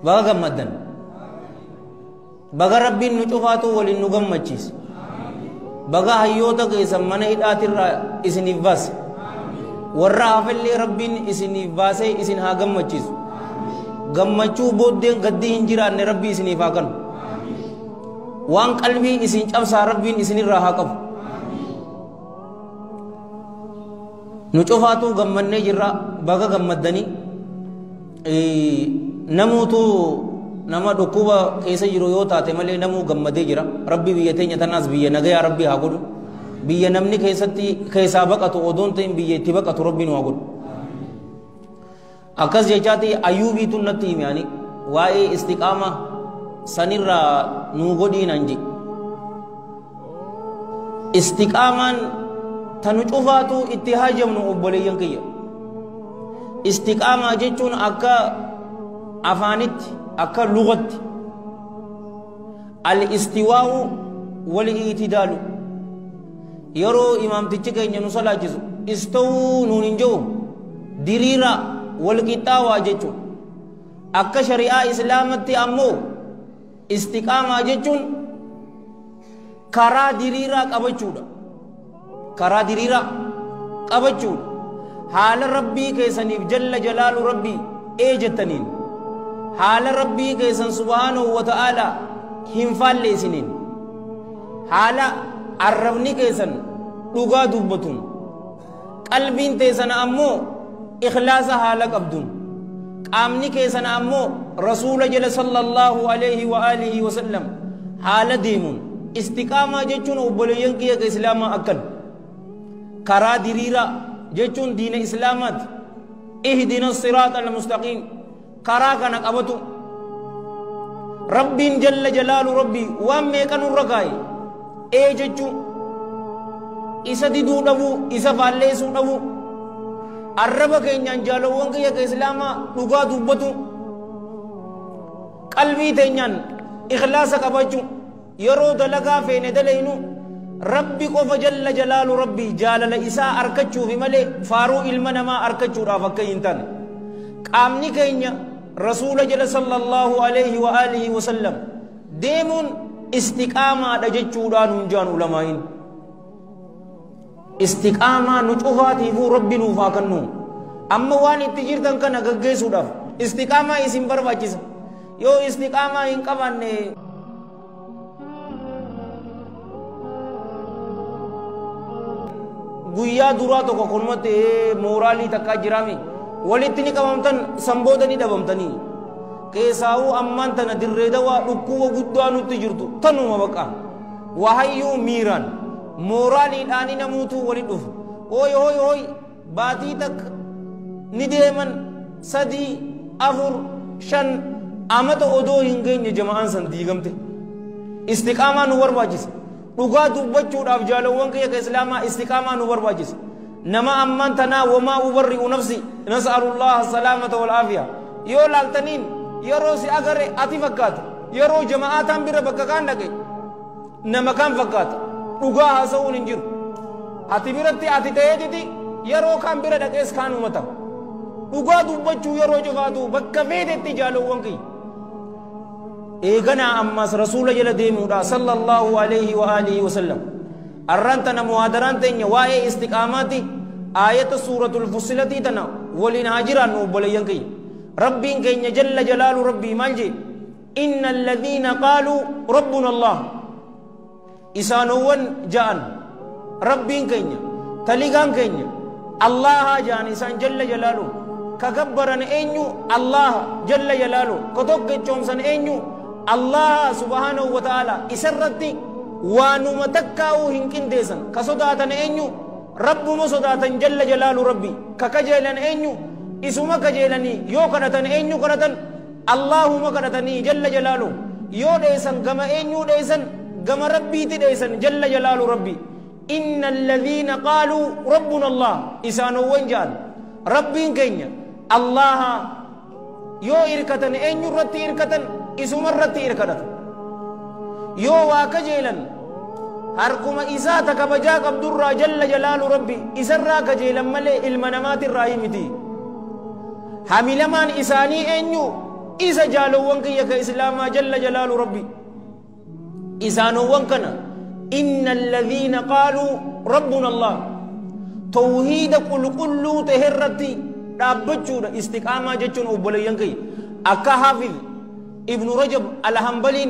baga gammadan baga rabbiin nu cufaatu waliin nu gammachiis baga hayyoota keessan mana hidhaatirraa isiniif baase warra hafallee rabbiin isiniif baasee isin haa gammachiisu gammachuu booddeen gaddii hin jiraanne rabbii isiniif haa kanu waan qalbii isin cabsaa rabbiin isinirraa haa qabu nu cufaatu gammannee jirra baga gammadanii namuutu nama dhukkuba keessa jiru yoo taate malee namuu gammadee jira rabbi biyya teenya tanaas biyya nagayaa rabbi haa godhu biyya namni keessaa baqatu odoon ta'in biyya itti baqatu rabbi nu haa godhu akkas jechaati ayyuubiitu natti hime ani waa'ee istiqaama sanirraa nuu godhiin anji istiqaamaan tanu cufaatu itti haajamnu obboleeyyan kiyya istiqaamaa jechuun akka afaanitti akka lugatti al-istiwaa'u wal-i'tidaalu yeroo imaamtichi keenya nu salaachisu istawuu nuun hin jiru diriira wal-qixxaawaa jechuun akka shari'aa islaamatti ammoo istiqaamaa jechuun karaa diriiraa qabachuudha karaa diriiraa qabachuudha haala rabbii keessaniif jalla jalaalu rabbii jettaniin haala rabbii keessan subhaanahu wa ta'aalaa hin faalleessiniin haala arrabni keessan dhugaa dubbatuun qalbiin teessan ammoo ikhlaasa haala qabduun qaamni keessan ammoo rasuula jala sallallahu alayhi wa alihi wa sallam haala deemuun istiqaamaa jechuun obboleeyyan kiyya islaamaa akkan karaa diriiraa jechuun diina islaamaati ihdina siraata almustaqiim karaa kana qabatu rabbiin jalla jalaalu rabbii waan meeqa nurra kaa'e jechuun isa diduu dhabuu isa faalleessuu dhabuu arraba keenyaan jaalawwan kiyya islaamaa dhugaa dubbatu qalbii teenyaan ikhlaasa qabachuu yeroo dalagaa feene dalaynu rabbi qofa jalla jalaalu rabbii jaalala isaa arkachuufi malee faaruu ilma namaa arkachuudhaaf akka hin taane qaamni keenya rasuula jala sallallahu alayhi wa alihi wa sallam deemuun istiqaamaadha jechuudhaan hunjaan ulamaa'iin istiqaamaa nu cufaatiifuu rabbi nuuf haa kennu amma waan itti jirtan kana gaggeessuudhaaf istiqaamaa isin barbaachisa yoo istiqaamaa hin qabaanne guyyaa duraa tokko kunumatti mooraalii takkaa jiraami walitti ni qabamtan sanbooda ni dhabamtanii keessaa'uu ammaan tana dirree dawaa dhukkuba guddaa nutti jirtu tanuma baqa wahayyuu miiraan mooraaliidhaani namuutuu walit dhufu hooy hooy hooy baatii takka ni deeman 3 4 5 amata odoo hin geenye jama'aan san diigamte istiqaamaa nu barbaachisa dhugaa dubbachuudhaaf jaalawwan kiyya islaamaa istiqaamaa nu barbaachisa nama ammaan tanaa wamaa ubarri'u nafsi nas'alullaha salaamata wal aafiya yoo laaltaniin yeroo si agare ati fakkaata yeroo jama'aataan bira bakka kaan dhaqe nama kaan fakkaata dhugaa haasa'uun hin jiru ati biratti ati ta'eetiti yeroo kaan bira dhaqees kaan umata dhugaa dubbachuu yeroo cufaatu bakka feetetti jaalawwan kiyya eeganaa ammas rasuula jala deemuudha sallallahu alayhi wa alihi wa sallam arrantana muhaadaraan teenya waa'ee istiqaamaati aayata suuratul fussilatii tana waliin haa jiraannu obboleeyyan kiyya rabbiin keenya jalla jalaalu rabbii maal jee inna alladhiina qaaluu rabbuna allah isaanowwan ja'an rabbiin keenya taligaan keenya allaha ja'an isaan jalla jalaalu ka gabbaran eenyu allaha jalla jalaalu ka tokkechoomsan eenyu Allah subhanahu wa ta'ala isarratti waanuma takkaa'uu hin qindeessan ka sodaatan eenyu rabbuma sodaatan jalla jalaalu rabbi ka kajeelan eenyu isuma kajeelanii yoo kadhatan eenyu kadhatan Allahuma kadhatanii jalla jalaalu yoo dheessan gama eenyu dheessan gama rabbiiti dheessan jalla jalaalu rabbi inna alladhiina qaaluu rabbuna Allah isaanowwan ja'an rabbiin keenya Allaha yoo irkatan eenyu irratti irkatan isuma irratti irkadhatu yoo waa kajeelan harkuma isaa takabajaa qabdurraa jalla jalaalu rabbi isarraa kajeelan malee ilma namaatirraa himiti hamilamaan isaanii eenyu إذا جالوا وانك يك إسلاما جل جلال ربي إسانوا وانكنا إن الذين قالوا ربنا الله توحيد كل تهرتي دابجود استقامة جتون أبولي ينكي أكا حافظ ابن رجب الحنبلي